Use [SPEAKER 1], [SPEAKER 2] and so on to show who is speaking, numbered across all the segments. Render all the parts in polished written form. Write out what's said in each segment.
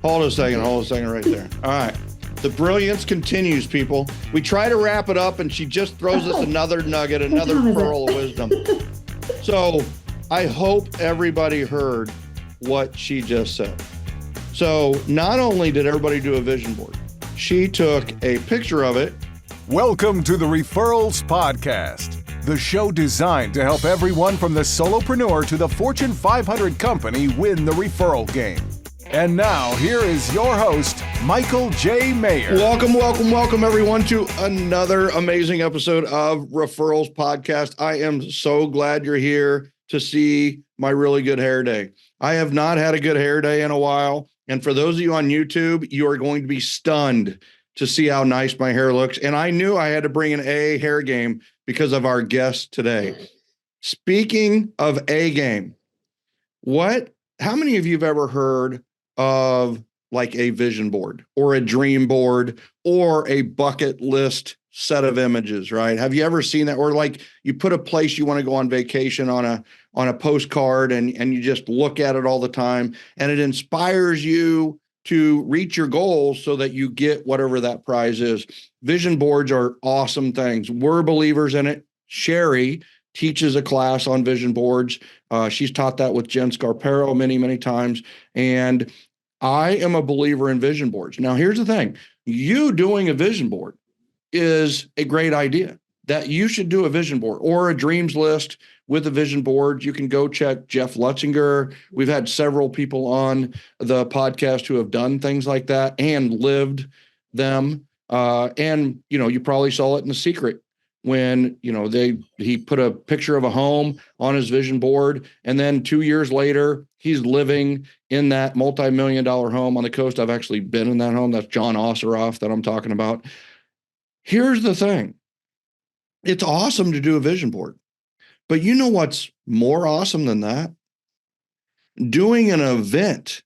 [SPEAKER 1] Hold a second right there. All right. The brilliance continues, people. We try to wrap it up, and she just throws us another nugget, another pearl of wisdom. So I hope everybody heard what she just said. So not only did everybody do a vision board, she took a picture of it.
[SPEAKER 2] Welcome to the Referrals Podcast, the show designed to help everyone from the solopreneur to the Fortune 500 company win the referral game. And now, here is your host, Michael J. Maher.
[SPEAKER 1] Welcome, everyone, to another amazing episode of Referrals Podcast. I am so glad you're here to see my really good hair day. I have not had a good hair day in a while. And for those of you on YouTube, you are going to be stunned to see how nice my hair looks. And I knew I had to bring an A hair game because of our guest today. Speaking of A game, how many of you have ever heard of like a vision board or a dream board or a bucket list set of images, right? Have you ever seen that? Or like you put a place you want to go on vacation on a postcard and you just look at it all the time and it inspires you to reach your goals so that you get whatever that prize is. Vision boards are awesome things. We're believers in it. Sherry teaches a class on vision boards. She's taught that with Jen Scarpero many, many times. And I am a believer in vision boards. Now, here's the thing. You doing a vision board is a great idea. That you should do a vision board or a dreams list with a vision board. You can go check Jeff Lutzinger. We've had several people on the podcast who have done things like that and lived them. And, you probably saw it in The Secret when, he put a picture of a home on his vision board. And then 2 years later, he's living in that multi-million-dollar home on the coast. I've actually been in that home. That's John Osseroff that I'm talking about. Here's the thing. It's awesome to do a vision board, but you know what's more awesome than that? Doing an event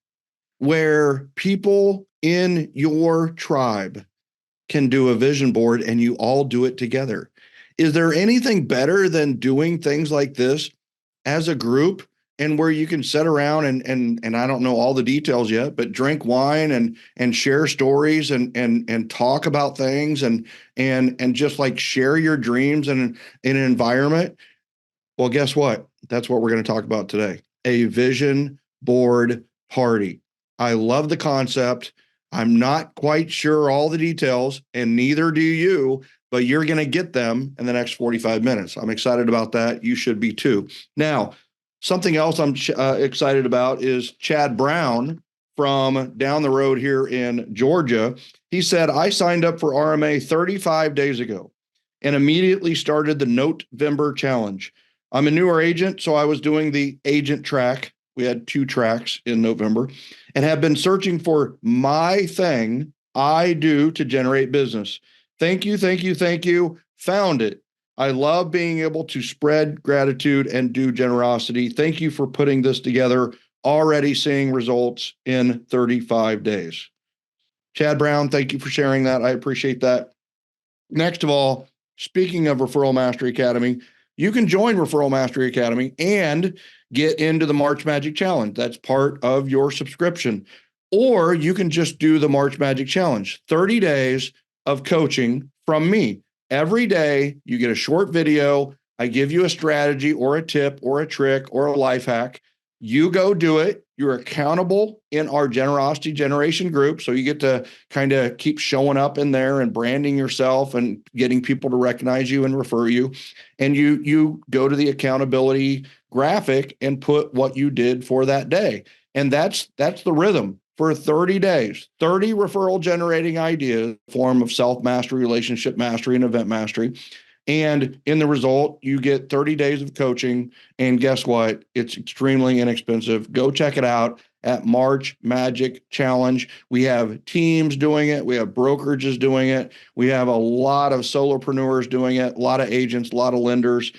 [SPEAKER 1] where people in your tribe can do a vision board and you all do it together. Is there anything better than doing things like this as a group and where you can sit around and I don't know all the details yet, but drink wine and share stories and talk about things and just like share your dreams in an environment? Well, guess what? That's what we're going to talk about today. A vision board party. I love the concept. I'm not quite sure all the details, and neither do you, but you're going to get them in the next 45 minutes. I'm excited about that. You should be too. Now, something else I'm excited about is Chad Brown from down the road here in Georgia. He said, I signed up for RMA 35 days ago and immediately started the November challenge. I'm a newer agent, so I was doing the agent track. We had 2 tracks in November and have been searching for my thing I do to generate business. Thank you. Found it. I love being able to spread gratitude and do generosity. Thank you for putting this together. Already seeing results in 35 days. Chad Brown, thank you for sharing that. I appreciate that. Next of all, speaking of Referral Mastery Academy, you can join Referral Mastery Academy and get into the March Magic Challenge. That's part of your subscription. Or you can just do the March Magic Challenge, 30 days of coaching from me. Every day you get a short video. I give you a strategy or a tip or a trick or a life hack. You go do it. You're accountable in our generosity generation group. So you get to kind of keep showing up in there and branding yourself and getting people to recognize you and refer you. And you go to the accountability graphic and put what you did for that day. And that's the rhythm for 30 days, 30 referral generating ideas, form of self-mastery, relationship mastery, and event mastery. And in the result, you get 30 days of coaching. And guess what? It's extremely inexpensive. Go check it out at March Magic Challenge. We have teams doing it. We have brokerages doing it. We have a lot of solopreneurs doing it, a lot of agents, a lot of lenders.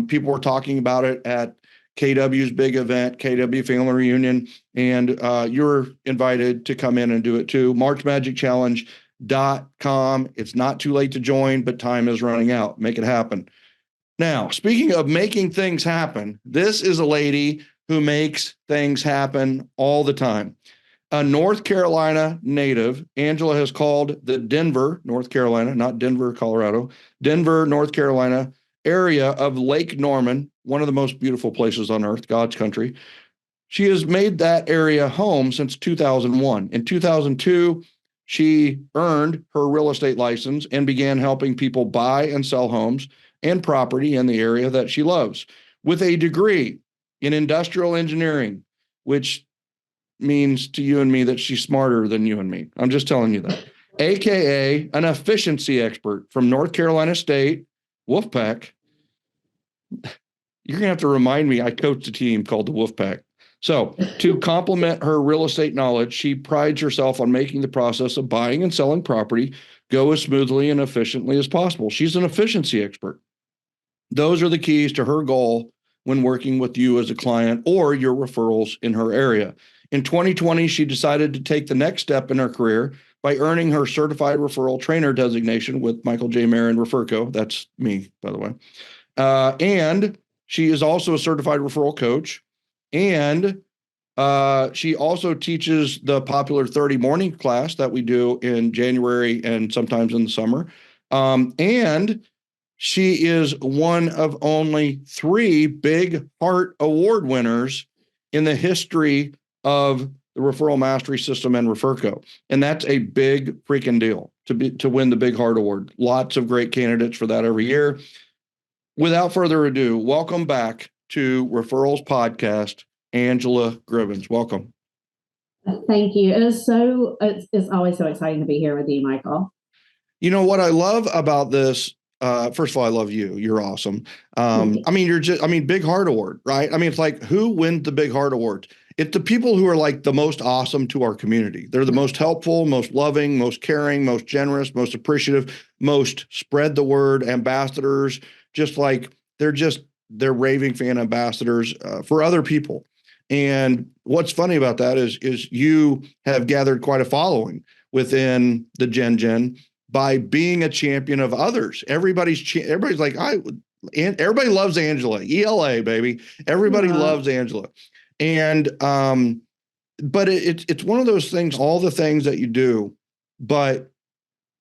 [SPEAKER 1] People were talking about it at KW's big event, KW Family Reunion, and you're invited to come in and do it too. MarchMagicChallenge.com. It's not too late to join, but time is running out. Make it happen. Now, speaking of making things happen, this is a lady who makes things happen all the time. A North Carolina native, Angela has called the Denver, North Carolina, not Denver, Colorado, Denver, North Carolina area of Lake Norman, one of the most beautiful places on earth, God's country. She has made that area home since 2001. In 2002, she earned her real estate license and began helping people buy and sell homes and property in the area that she loves with a degree in industrial engineering, which means to you and me that she's smarter than you and me. I'm just telling you that. AKA an efficiency expert from North Carolina State, Wolfpack. You're going to have to remind me I coached a team called the Wolfpack. So to complement her real estate knowledge, she prides herself on making the process of buying and selling property go as smoothly and efficiently as possible. She's an efficiency expert. Those are the keys to her goal when working with you as a client or your referrals in her area. In 2020, she decided to take the next step in her career by earning her certified referral trainer designation with Michael J. Maher and Referco. That's me, by the way. And she is also a certified referral coach. And she also teaches the popular 30 morning class that we do in January and sometimes in the summer. And she is one of only 3 Big Heart Award winners in the history of the Referral Mastery System and Referco. And that's a big freaking deal to win the Big Heart Award. Lots of great candidates for that every year. Without further ado, welcome back to Referrals Podcast, Angela Gribbins. Welcome.
[SPEAKER 3] Thank you. It's always so exciting to be here with you, Michael.
[SPEAKER 1] You know what I love about this? First of all, I love you. You're awesome. Big Heart Award, right? I mean, it's like, who wins the Big Heart Award? It's the people who are like the most awesome to our community. They're the most helpful, most loving, most caring, most generous, most appreciative, most spread the word ambassadors. Just like they're raving fan ambassadors for other people. And what's funny about that is you have gathered quite a following within the Gen by being a champion of others. Everybody's like, everybody loves Angela, ELA, baby. Everybody loves Angela. And, but it's one of those things, all the things that you do, but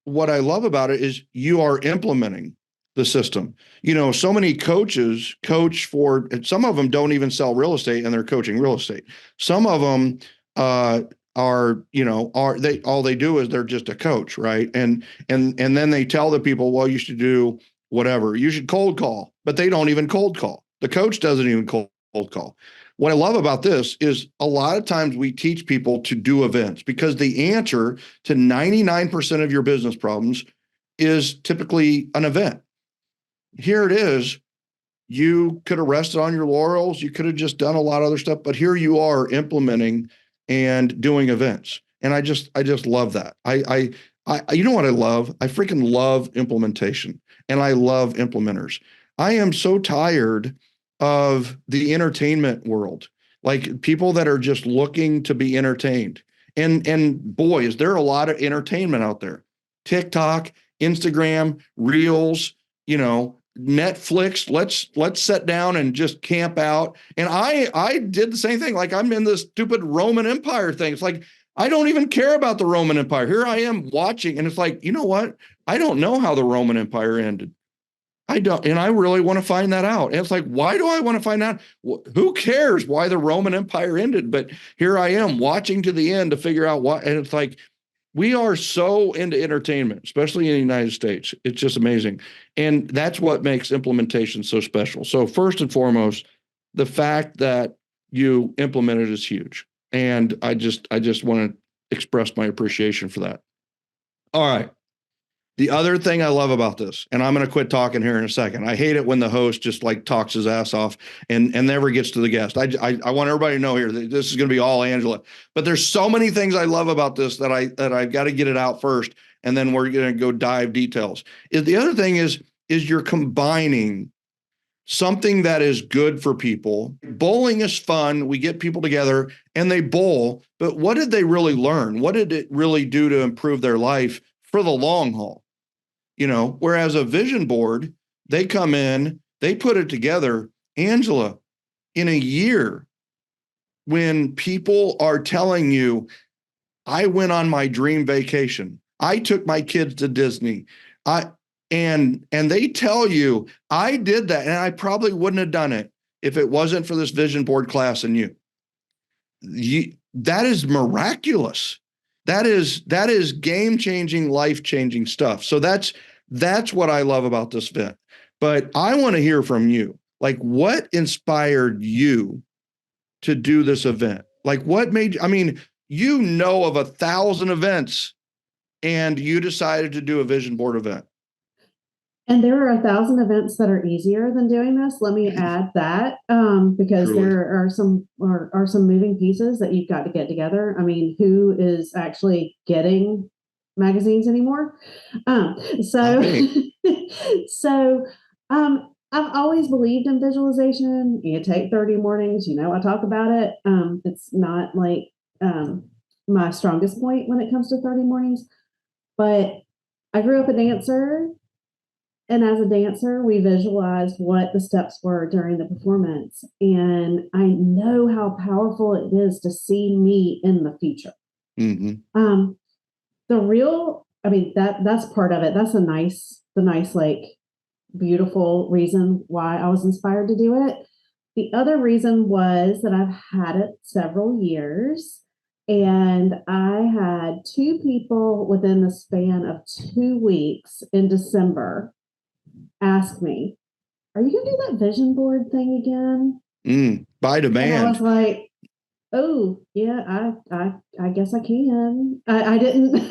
[SPEAKER 1] what I love about it is you are implementing the system. You know, so many coaches coach for, some of them don't even sell real estate and they're coaching real estate. Some of them, all they do is they're just a coach, right? And then they tell the people, well, you should do whatever. You should cold call, but they don't even cold call. The coach doesn't even cold call. What I love about this is a lot of times we teach people to do events because the answer to 99% of your business problems is typically an event. Here it is. You could have rested on your laurels. You could have just done a lot of other stuff, but here you are implementing and doing events. And I just love that. I you know what I love? I freaking love implementation and I love implementers. I am so tired of the entertainment world, like people that are just looking to be entertained. And boy, is there a lot of entertainment out there. TikTok, Instagram, Reels, Netflix. Let's sit down and just camp out. And I did the same thing. Like I'm in this stupid Roman Empire thing. It's like, I don't even care about the Roman Empire. Here I am watching. And it's like, you know what? I don't know how the Roman Empire ended. I don't. And I really want to find that out. And it's like, why do I want to find out? Who cares why the Roman Empire ended? But here I am watching to the end to figure out what. And it's like, we are so into entertainment, especially in the United States. It's just amazing. And that's what makes implementation so special. So first and foremost, the fact that you implemented is huge. And I just want to express my appreciation for that. All right. The other thing I love about this, and I'm going to quit talking here in a second. I hate it when the host just like talks his ass off and never gets to the guest. I want everybody to know here that this is going to be all Angela, but there's so many things I love about this that I've got to get it out first. And then we're going to go dive details. The other thing is you're combining something that is good for people. Bowling is fun. We get people together and they bowl, but what did they really learn? What did it really do to improve their life for the long haul? Whereas a vision board, they come in, they put it together. Angela, in a year, when people are telling you, I went on my dream vacation. I took my kids to Disney. And they tell you I did that, and I probably wouldn't have done it if it wasn't for this vision board class and you. That is miraculous. That is game-changing, life-changing stuff. So that's what I love about this event. But I want to hear from you. Like, what inspired you to do this event? Like, what made you, I mean, you know of 1,000 events and you decided to do a vision board event.
[SPEAKER 3] And there are 1,000 events that are easier than doing this. Let me add that because
[SPEAKER 1] Truly.
[SPEAKER 3] there are some moving pieces that you've got to get together. I mean, who is actually getting magazines anymore? So I've always believed in visualization. You take 30 mornings. I talk about it. It's not like my strongest point when it comes to 30 mornings, but I grew up a dancer. And as a dancer, we visualized what the steps were during the performance. And I know how powerful it is to see me in the future. Mm-hmm. That's part of it. That's the nice, like, beautiful reason why I was inspired to do it. The other reason was that I've had it several years. And I had 2 people within the span of 2 weeks in December ask me, "Are you going to do that vision board thing again?"
[SPEAKER 1] By demand.
[SPEAKER 3] And I was like, "Oh yeah, I guess I can." I didn't.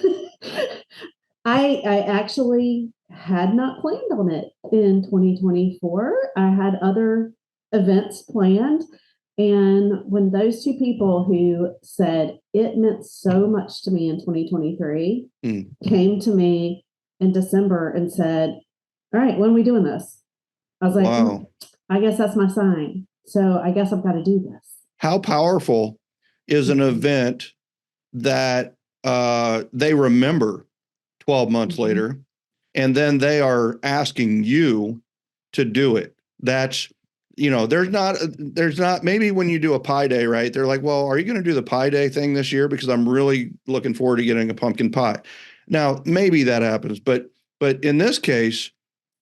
[SPEAKER 3] I actually had not planned on it in 2024. I had other events planned. And when those 2 people who said it meant so much to me in 2023 came to me in December and said, "All right, when are we doing this?" I was like, wow. I guess that's my sign. So I guess I've got to do this.
[SPEAKER 1] How powerful is an event that they remember 12 months later, and then they are asking you to do it? That's, there's not, maybe when you do a pie day, right? They're like, well, are you going to do the pie day thing this year? Because I'm really looking forward to getting a pumpkin pie. Now, maybe that happens, but in this case,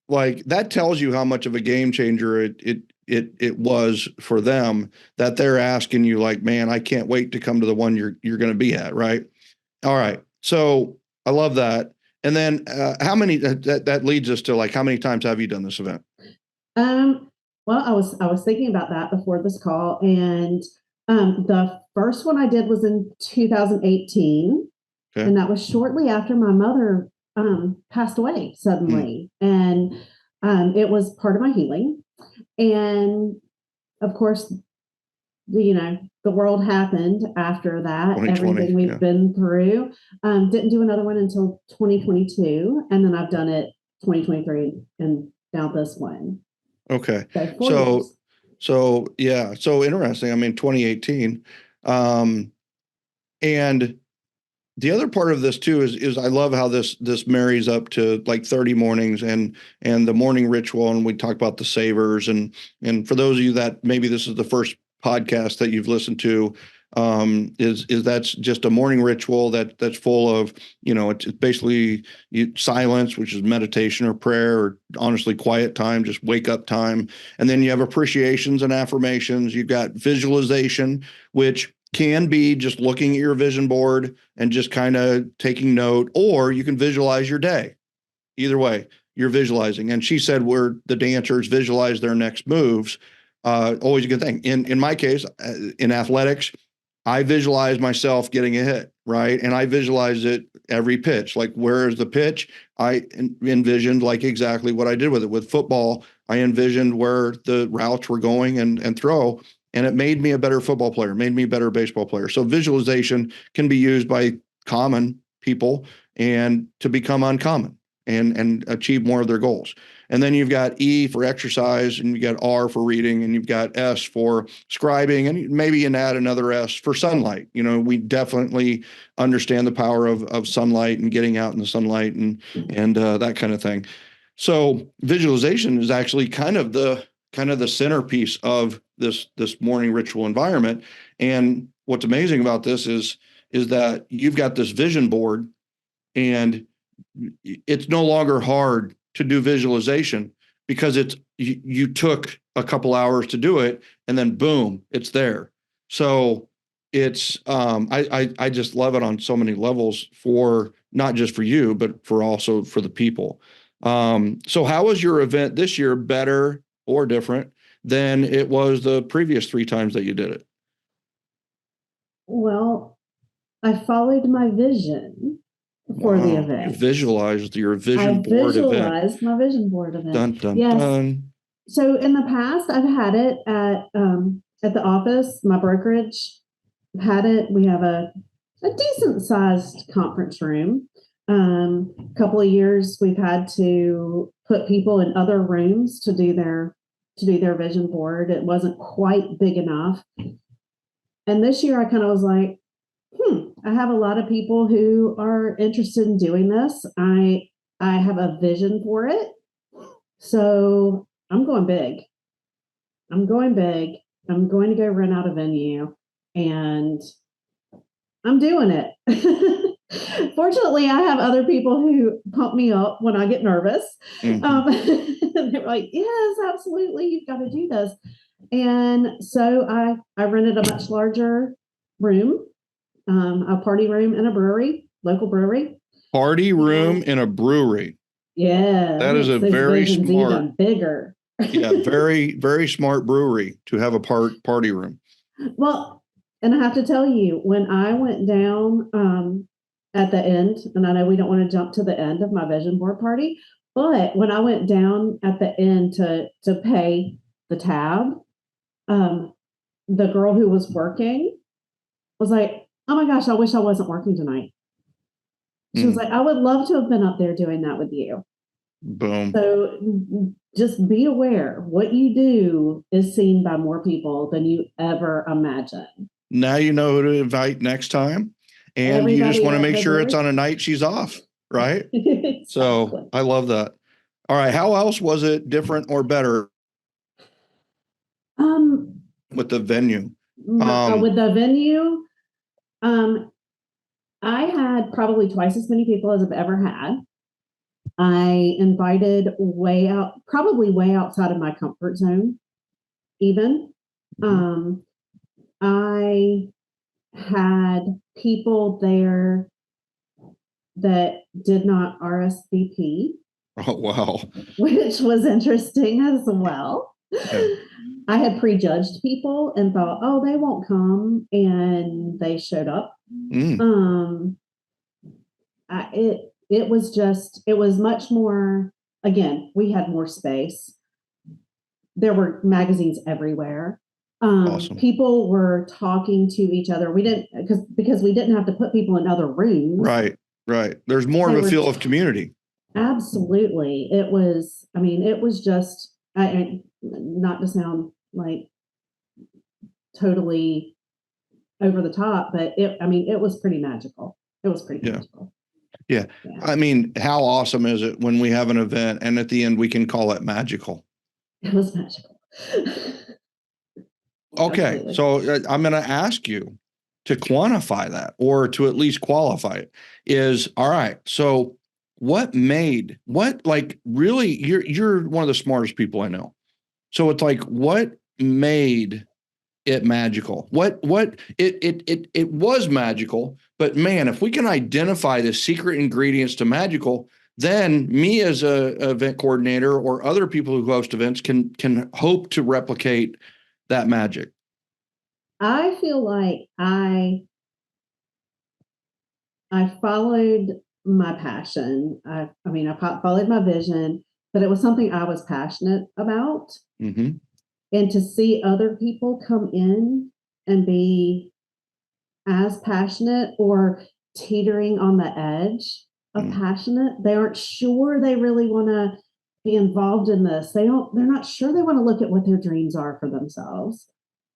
[SPEAKER 1] like, that tells you how much of a game changer it was for them, that they're asking you, like, man, I can't wait to come to the one you're going to be at. Right. All right. So I love that. And then how many, that leads us to, like, how many times have you done this event?
[SPEAKER 3] Well, I was thinking about that before this call, and the first one I did was in 2018. Okay. And that was shortly after my mother passed away suddenly. And it was part of my healing. And of course, the world happened after that, everything we've been through. Didn't do another one until 2022. And then I've done it 2023 and now this one.
[SPEAKER 1] Okay. So yeah. So interesting. I mean, 2018. And the other part of this too is I love how this marries up to, like, 30 mornings and the morning ritual. And we talk about the savers, and for those of you that maybe this is the first podcast that you've listened to, is that's just a morning ritual that's full of, it's basically silence, which is meditation or prayer, or honestly quiet time, just wake up time. And then you have appreciations and affirmations. You've got visualization, which can be just looking at your vision board and just kind of taking note, or you can visualize your day. Either way, you're visualizing. And she said where the dancers visualize their next moves. Always a good thing. In my case, in athletics, I visualize myself getting a hit, right? And I visualize it every pitch. Like, where is the pitch? I envisioned, like, exactly what I did with it. With football, I envisioned where the routes were going and throw. And it made me a better football player, made me a better baseball player. So visualization can be used by common people and to become uncommon and achieve more of their goals. And then you've got E for exercise, and you've got R for reading, and you've got S for scribing, and maybe you add another S for sunlight. We definitely understand the power of sunlight and getting out in the sunlight and that kind of thing. So visualization is actually kind of the centerpiece of this morning ritual environment. And what's amazing about this is is that you've got this vision board, and it's no longer hard to do visualization because you took a couple hours to do it, and then boom, it's there. So it's I just love it on so many levels, for not just for you, but for also for the people. So how was your event this year better or different than it was the previous 3 times that you did it?
[SPEAKER 3] Well, I followed my vision for the
[SPEAKER 1] You
[SPEAKER 3] event.
[SPEAKER 1] visualized your
[SPEAKER 3] I
[SPEAKER 1] vision board event.
[SPEAKER 3] visualized my vision board event.
[SPEAKER 1] Dun, dun,
[SPEAKER 3] Yes.
[SPEAKER 1] dun.
[SPEAKER 3] So in the past, I've had it at the office, my brokerage had it. We have a decent sized conference room. A couple of years we've had to put people in other rooms to do their vision board. It wasn't quite big enough. And this year I kind of was like, I have a lot of people who are interested in doing this. I have a vision for it. So I'm going big. I'm going to go rent out a venue, and I'm doing it. Fortunately, I have other people who pump me up when I get nervous. They're like, yes, absolutely, you've got to do this. And so I rented a much larger room, a party room in a brewery, local brewery.
[SPEAKER 1] Party room in a brewery.
[SPEAKER 3] Yeah.
[SPEAKER 1] That is a very smart,
[SPEAKER 3] even bigger.
[SPEAKER 1] Yeah, very, very smart brewery to have a party room.
[SPEAKER 3] Well, and I have to tell you, when I went down at the end, and I know we don't want to jump to the end of my vision board party, but when I went down at the end to pay the tab, the girl who was working was like, oh my gosh, I wish I wasn't working tonight. She was like, I would love to have been up there doing that with you.
[SPEAKER 1] Boom.
[SPEAKER 3] So just be aware, what you do is seen by more people than you ever imagine.
[SPEAKER 1] Now you know who to invite next time. And everybody, you just want to make sure it's on a night she's off, right? Exactly. So I love that. All right. How else was it different or better with the venue?
[SPEAKER 3] With the venue, I had probably twice as many people as I've ever had. I invited probably way outside of my comfort zone, even. I had people there that did not RSVP.
[SPEAKER 1] Oh, wow.
[SPEAKER 3] Which was interesting as well. Yeah. I had prejudged people and thought, oh, they won't come, and they showed up. It was much more, again, we had more space. There were magazines everywhere. Awesome. People were talking to each other. We didn't, because we didn't have to put people in other rooms.
[SPEAKER 1] Right. There's more of a feel of community.
[SPEAKER 3] Absolutely. It was just, not to sound like totally over the top, but it was pretty magical. It was pretty magical.
[SPEAKER 1] Yeah. I mean, how awesome is it when we have an event and at the end we can call it magical?
[SPEAKER 3] It was magical.
[SPEAKER 1] Okay. Absolutely. So I'm going to ask you to quantify that, or to at least qualify it. All right. So really, you're one of the smartest people I know. So it's like, what made it magical? What it was magical, but man, if we can identify the secret ingredients to magical, then me as a event coordinator or other people who host events can hope to replicate that magic.
[SPEAKER 3] I feel like I followed my passion. I followed my vision, but it was something I was passionate about. Mm-hmm. And to see other people come in and be as passionate or teetering on the edge of passionate, they aren't sure they really want to be involved in this. They're not sure they want to look at what their dreams are for themselves.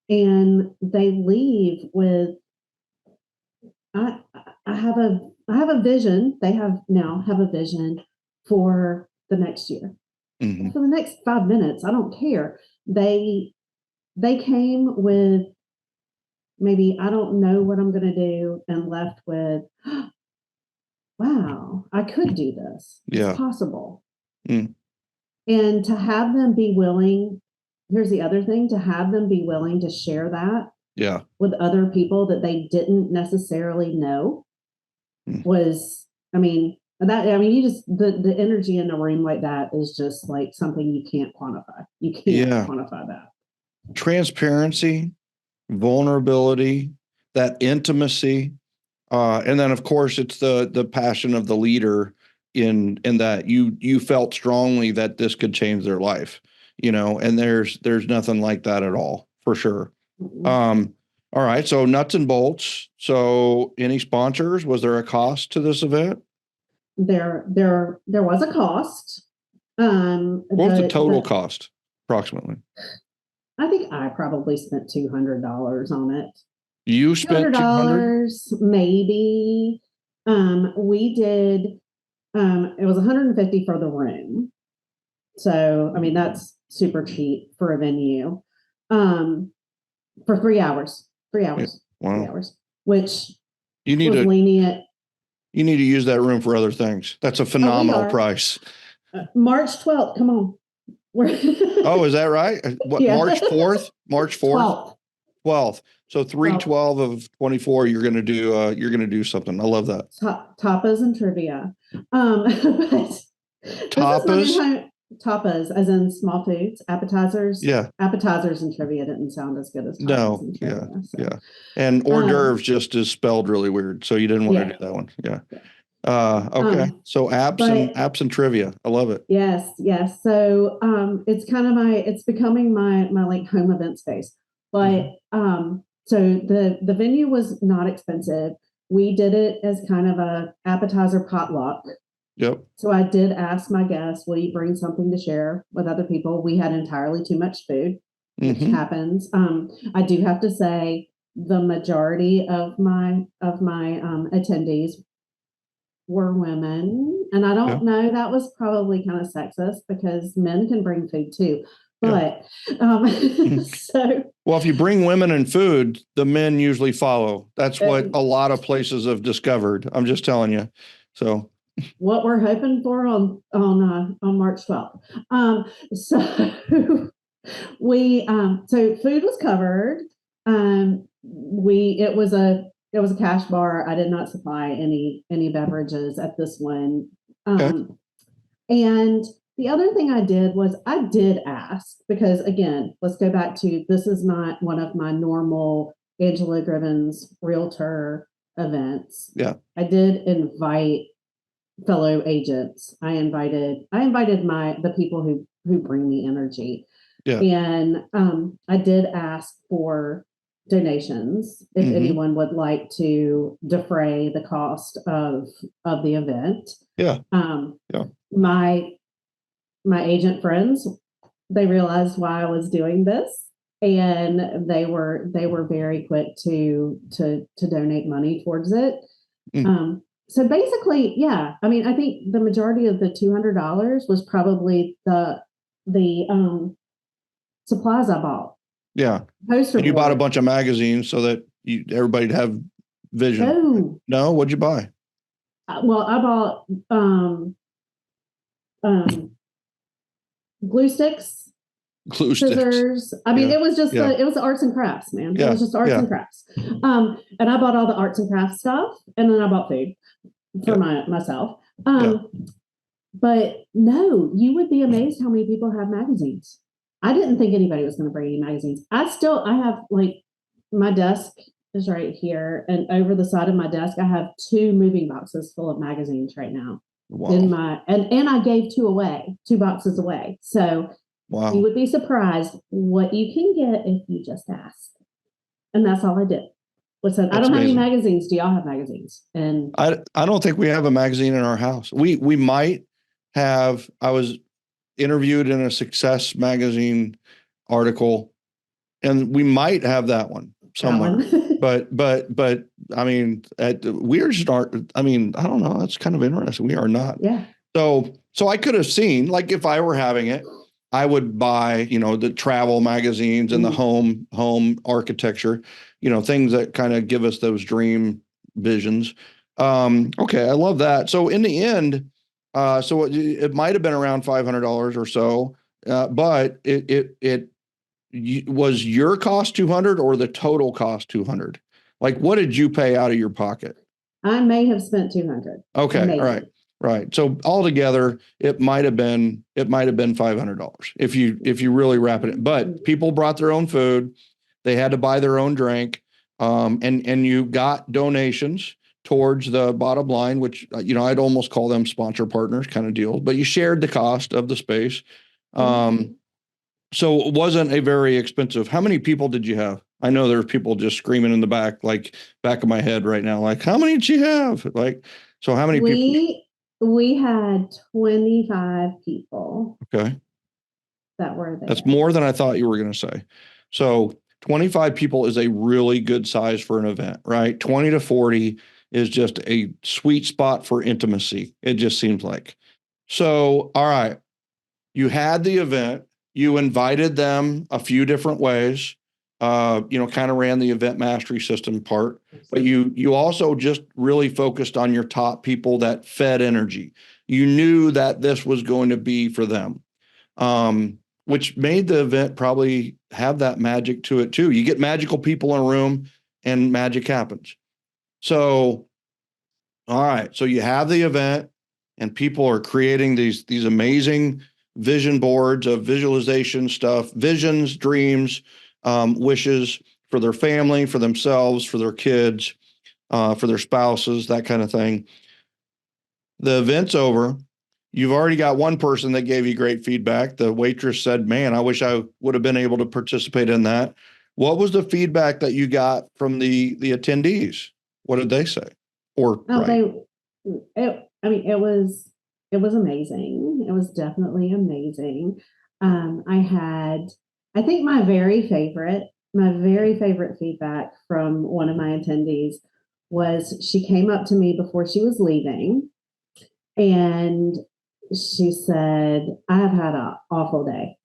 [SPEAKER 3] And they leave with, I have a vision. They now have a vision for the next year. Mm-hmm. For the next 5 minutes, I don't care. They came with maybe I don't know what I'm going to do, and left with, wow, I could do this.
[SPEAKER 1] Yeah.
[SPEAKER 3] It's possible.
[SPEAKER 1] Mm.
[SPEAKER 3] And to have them be willing, here's the other thing, to have them be willing to share that
[SPEAKER 1] Yeah.
[SPEAKER 3] with other people that they didn't necessarily know was, you just, the energy in a room like that is just like something you can't quantify. You can't quantify that.
[SPEAKER 1] Transparency, vulnerability, that intimacy. And then of course it's the passion of the leader in that you felt strongly that this could change their life, and there's nothing like that at all, for sure.
[SPEAKER 3] Mm-hmm.
[SPEAKER 1] All right. So nuts and bolts. So any sponsors? Was there a cost to this event?
[SPEAKER 3] There was a cost.
[SPEAKER 1] What was the total cost approximately?
[SPEAKER 3] I think I probably spent $200 on it.
[SPEAKER 1] You spent $200,
[SPEAKER 3] maybe. We did. It was $150 for the room. So that's super cheap for a venue. For 3 hours. 3 hours. Yeah. Wow. 3 hours. Which
[SPEAKER 1] you need
[SPEAKER 3] was lenient.
[SPEAKER 1] You need to use that room for other things. That's a phenomenal price.
[SPEAKER 3] March 12th. Come on.
[SPEAKER 1] Oh, is that right? What, yeah. March 4th? March 4th? 12th. So 3/12 of 24, you're going to do something. I love that.
[SPEAKER 3] Tapas and trivia. But
[SPEAKER 1] tapas?
[SPEAKER 3] Tapas, as in small foods, appetizers.
[SPEAKER 1] Yeah.
[SPEAKER 3] Appetizers and trivia didn't sound as good as tapas and trivia.
[SPEAKER 1] Yeah. So. Yeah. And hors d'oeuvres just is spelled really weird. So you didn't want to do that one. Yeah. Okay. So apps and trivia. I love it.
[SPEAKER 3] Yes. So it's becoming my like home event space. But so the venue was not expensive. We did it as kind of a appetizer potluck.
[SPEAKER 1] Yep.
[SPEAKER 3] So I did ask my guests, will you bring something to share with other people? We had entirely too much food, which happens. I do have to say the majority of my attendees were women. And I don't know, that was probably kind of sexist because men can bring food too. But so.
[SPEAKER 1] Well, if you bring women and food, the men usually follow. That's what a lot of places have discovered. I'm just telling you. So.
[SPEAKER 3] What we're hoping for on March 12th. So food was covered. It was a cash bar. I did not supply any beverages at this one. And the other thing I did was I did ask, because again, let's go back to, this is not one of my normal Angela Gribbins realtor events.
[SPEAKER 1] Yeah.
[SPEAKER 3] I did invite fellow agents. I invited the people who bring me energy.
[SPEAKER 1] Yeah.
[SPEAKER 3] And I did ask for donations if anyone would like to defray the cost of the event.
[SPEAKER 1] Yeah.
[SPEAKER 3] My agent friends, they realized why I was doing this, and they were very quick to donate money towards it. So basically, yeah, I think the majority of the $200 was probably the supplies I bought.
[SPEAKER 1] Yeah. And you bought a bunch of magazines so that everybody'd have vision. No, what'd you buy?
[SPEAKER 3] Well, I bought glue sticks, scissors. It was just it was arts and crafts, man. It was just arts and crafts. And I bought all the arts and crafts stuff, and then I bought food for myself. But no, you would be amazed how many people have magazines. I didn't think anybody was going to bring any magazines. I have, like, my desk is right here, and over the side of my desk, I have 2 moving boxes full of magazines right now.
[SPEAKER 1] Wow.
[SPEAKER 3] And I gave 2 boxes away. So you would be surprised what you can get if you just ask. And that's all I did. Listen, I don't have any magazines. Do y'all have magazines? And
[SPEAKER 1] I don't think we have a magazine in our house. We might have. I was interviewed in a Success magazine article, and we might have that one somewhere. but we are just aren't. I don't know. That's kind of interesting. We are not.
[SPEAKER 3] Yeah.
[SPEAKER 1] So I could have seen, like, if I were having it, I would buy, the travel magazines and the home architecture, things that kind of give us those dream visions. Okay, I love that. So in the end, so it might have been around $500 or so, but was your cost 200 or the total cost 200? Like, what did you pay out of your pocket?
[SPEAKER 3] I may have spent 200.
[SPEAKER 1] Okay.
[SPEAKER 3] Maybe.
[SPEAKER 1] All right. Right. So altogether, it might have been $500 if you really wrap it in. But people brought their own food. They had to buy their own drink. And you got donations towards the bottom line, which, I'd almost call them sponsor partners kind of deal, but you shared the cost of the space. So it wasn't a very expensive. How many people did you have? I know there's people just screaming in the back of my head right now, like, how many did you have? Like, so how many people?
[SPEAKER 3] We had 25 people.
[SPEAKER 1] Okay.
[SPEAKER 3] That were there.
[SPEAKER 1] That's more than I thought you were going to say. So 25 people is a really good size for an event, right? 20 to 40 is just a sweet spot for intimacy. It just seems like. So, all right. You had the event, you invited them a few different ways, kind of ran the event mastery system part, but you also just really focused on your top people that fed energy. You knew that this was going to be for them, which made the event probably have that magic to it too. You get magical people in a room and magic happens. So, all right. So you have the event and people are creating these amazing vision boards of visualization stuff, visions, dreams, wishes for their family, for themselves, for their kids, for their spouses, that kind of thing. The event's over. You've already got one person that gave you great feedback. The waitress said, man, I wish I would have been able to participate in that. What was the feedback that you got from the attendees? What did they say?
[SPEAKER 3] It was amazing. It was definitely amazing. I think my very favorite feedback from one of my attendees was she came up to me before she was leaving and she said, I have had an awful day.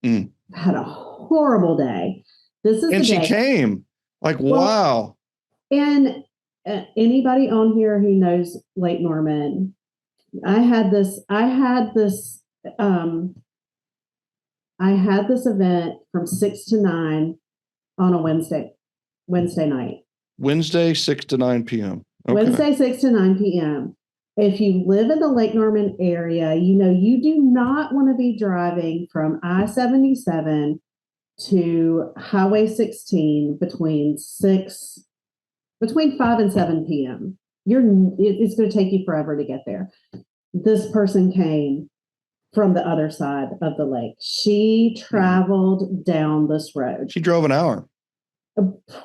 [SPEAKER 3] I've had a horrible day.
[SPEAKER 1] And she came like, wow.
[SPEAKER 3] And anybody on here who knows Lake Norman, I had this event from 6 to 9 on a Wednesday night.
[SPEAKER 1] Wednesday, 6 to 9 p.m. Okay.
[SPEAKER 3] Wednesday, 6 to 9 p.m. If you live in the Lake Norman area, you do not want to be driving from I-77 to Highway 16 between 5 and 7 p.m. It's going to take you forever to get there. This person came from the other side of the lake. She traveled down this road.
[SPEAKER 1] She drove an hour.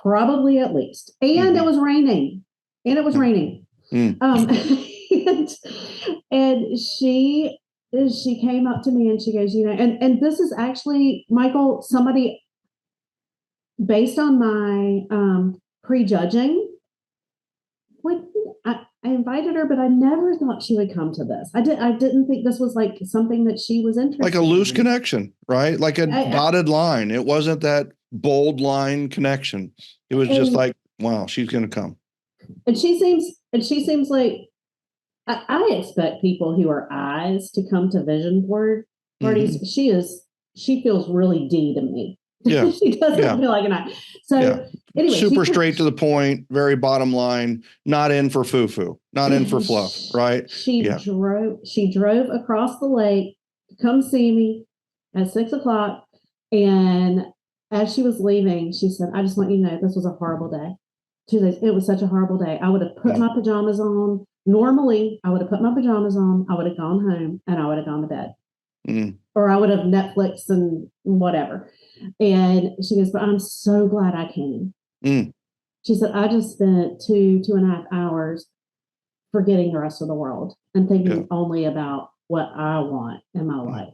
[SPEAKER 3] Probably at least. And it was raining. And she came up to me and she goes, and this is actually, Michael, somebody based on my prejudging, I invited her, but I never thought she would come to this. I didn't think this was like something that she was interested in.
[SPEAKER 1] Like a loose connection, right? Like a dotted line. It wasn't that bold line connection. It was just like, wow, she's going to come.
[SPEAKER 3] And she seems like, I expect people who are eyes to come to vision board parties. Mm-hmm. She feels really D to me.
[SPEAKER 1] Yeah.
[SPEAKER 3] She doesn't feel like an eye. So anyway,
[SPEAKER 1] super straight to the point, very bottom line, not in for foo-foo, not in for fluff, right?
[SPEAKER 3] She drove across the lake to come see me at 6 o'clock. And as she was leaving, she said, I just want you to know this was a horrible day. She said, it was such a horrible day. I would have put my pajamas on. Normally, I would have put my pajamas on. I would have gone home and I would have gone to bed. Or I would have Netflix and whatever. And she goes, but I'm so glad I came. She said, I just spent 2.5 hours forgetting the rest of the world and thinking only about what I want in my life.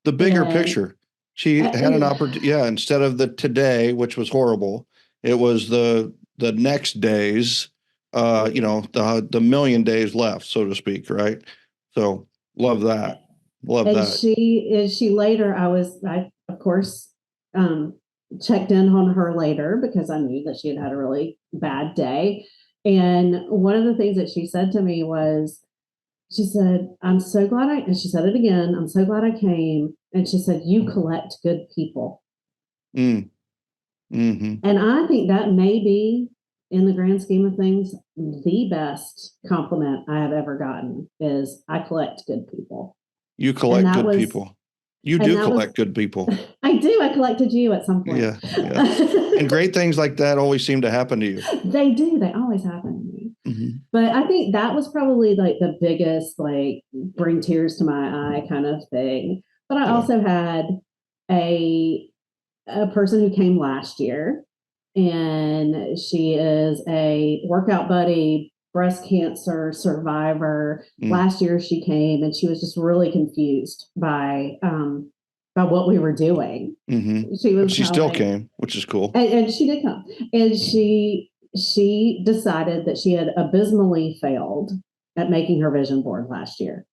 [SPEAKER 1] The bigger picture. She had an opportunity. Yeah. Instead of the today, which was horrible, it was the next days, the million days left, so to speak. Right. So love that. Love
[SPEAKER 3] And
[SPEAKER 1] that.
[SPEAKER 3] she later, I of course, checked in on her later because I knew that she had had a really bad day. And one of the things that she said to me was, she said, I'm so glad and she said it again, I'm so glad I came. And she said, you collect good people.
[SPEAKER 1] Mm. Mm-hmm.
[SPEAKER 3] And I think that may be, in the grand scheme of things, the best compliment I have ever gotten is I collect good people.
[SPEAKER 1] You
[SPEAKER 3] And
[SPEAKER 1] collect
[SPEAKER 3] that
[SPEAKER 1] good
[SPEAKER 3] was,
[SPEAKER 1] people. You
[SPEAKER 3] and
[SPEAKER 1] do
[SPEAKER 3] that was,
[SPEAKER 1] collect good people.
[SPEAKER 3] I do. I collected you at some point.
[SPEAKER 1] Yeah. Yeah. And great things like that always seem to happen to you.
[SPEAKER 3] They do. They always happen to me.
[SPEAKER 1] Mm-hmm.
[SPEAKER 3] But I think that was probably like the biggest, like, bring tears to my eye kind of thing. But I also had a person who came last year, and she is a workout buddy, breast cancer survivor. Last year she came and she was just really confused by what we were doing.
[SPEAKER 1] Mm-hmm.
[SPEAKER 3] She was,
[SPEAKER 1] she still came, which is cool.
[SPEAKER 3] And she did come, and she decided that she had abysmally failed at making her vision board last year.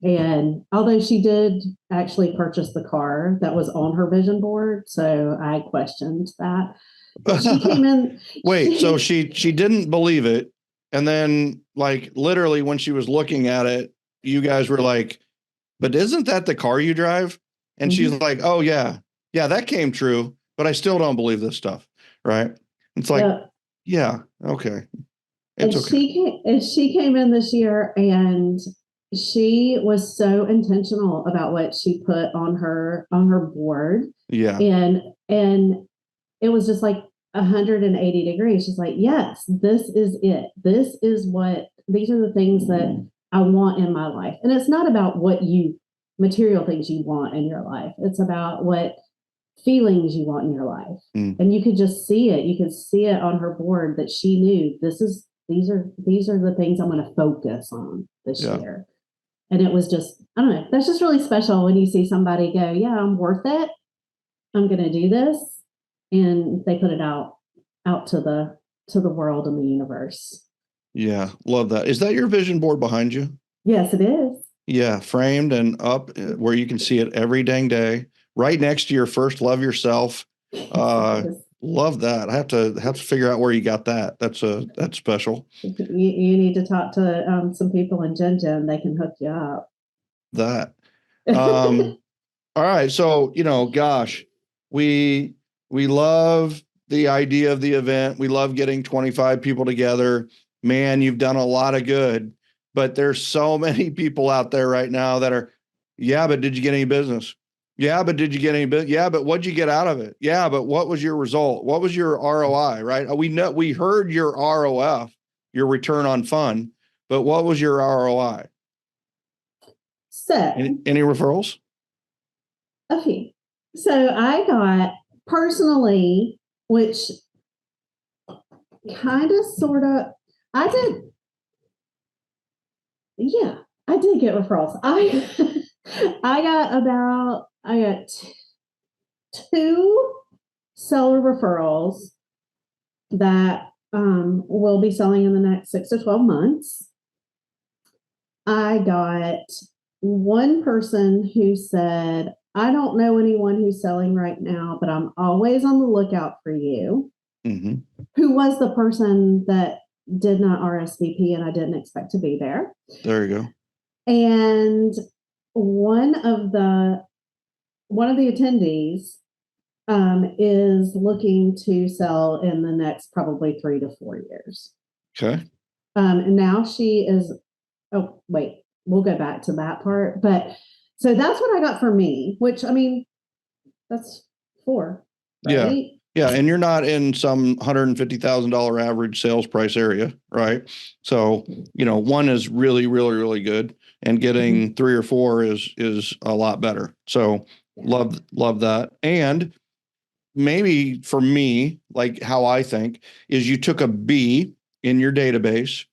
[SPEAKER 3] And although she did actually purchase the car that was on her vision board, so I questioned that. But she came in.
[SPEAKER 1] Wait, so she didn't believe it, and then, like, literally when she was looking at it, you guys were like, "But isn't that the car you drive?" And she's like, "Oh yeah, that came true, but I still don't believe this stuff." Right? It's like, yeah, okay, it's okay.
[SPEAKER 3] She came in this year, and she was so intentional about what she put on her board.
[SPEAKER 1] Yeah.
[SPEAKER 3] And it was just like 180 degrees. She's like, yes, this is it. These are the things that I want in my life. And it's not about material things you want in your life. It's about what feelings you want in your life. And you could just see it. You could see it on her board that she knew these are the things I'm going to focus on this year. And it was just, I don't know, that's just really special when you see somebody go, yeah, I'm worth it. I'm going to do this. And they put it out to the world and the universe.
[SPEAKER 1] Yeah. Love that. Is that your vision board behind you?
[SPEAKER 3] Yes, it is.
[SPEAKER 1] Yeah. Framed and up where you can see it every dang day, right next to your first love yourself. Love that. I have to figure out where you got that. That's special.
[SPEAKER 3] You need to talk to some people in Gen. They can hook you up.
[SPEAKER 1] That. All right. So, gosh, we love the idea of the event. We love getting 25 people together. Man, you've done a lot of good, but there's so many people out there right now that are, yeah, but did you get any business? Yeah, but did you get any business? Yeah, but what'd you get out of it? Yeah, but what was your result? What was your ROI, right? We heard your ROF, your return on fund, but what was your ROI?
[SPEAKER 3] So
[SPEAKER 1] any referrals?
[SPEAKER 3] Okay. So I got personally, which kind of sort of, I did get referrals. I got two seller referrals that will be selling in the next 6 to 12 months. I got one person who said, I don't know anyone who's selling right now, but I'm always on the lookout for you. Mm-hmm. Who was the person that did not RSVP and I didn't expect to be there.
[SPEAKER 1] There you go.
[SPEAKER 3] And one of the attendees is looking to sell in the next probably 3 to 4 years.
[SPEAKER 1] Okay.
[SPEAKER 3] And now she is, oh, wait, we'll go back to that part. But so that's what I got for me, which, I mean, that's 4, right?
[SPEAKER 1] Yeah. And you're not in some $150,000 average sales price area, right? So, one is really, really, really good, and getting 3 or 4 is a lot better. So love that. And maybe for me, like how I think is you took a B in your database,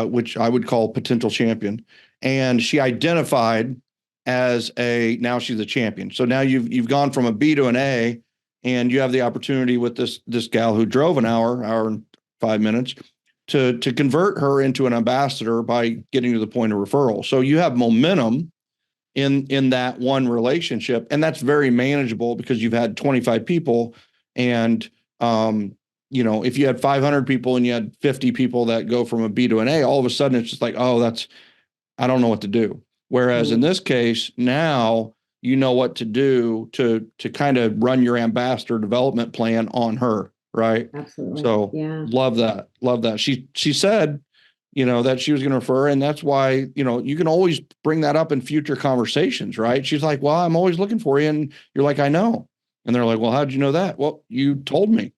[SPEAKER 1] which I would call potential champion, and she identified as now she's a champion. So now you've gone from a B to an A, and you have the opportunity with this gal who drove an hour and 5 minutes to convert her into an ambassador by getting to the point of referral. So you have momentum in that one relationship. And that's very manageable because you've had 25 people. And, if you had 500 people and you had 50 people that go from a B to an A, all of a sudden it's just like, oh, I don't know what to do. Whereas in this case, now you know what to do to kind of run your ambassador development plan on her. Right.
[SPEAKER 3] Absolutely.
[SPEAKER 1] So love that. Love that. She said, that she was going to refer. And that's why, you can always bring that up in future conversations. Right. She's like, well, I'm always looking for you. And you're like, I know. And they're like, well, how'd you know that? Well, you told me.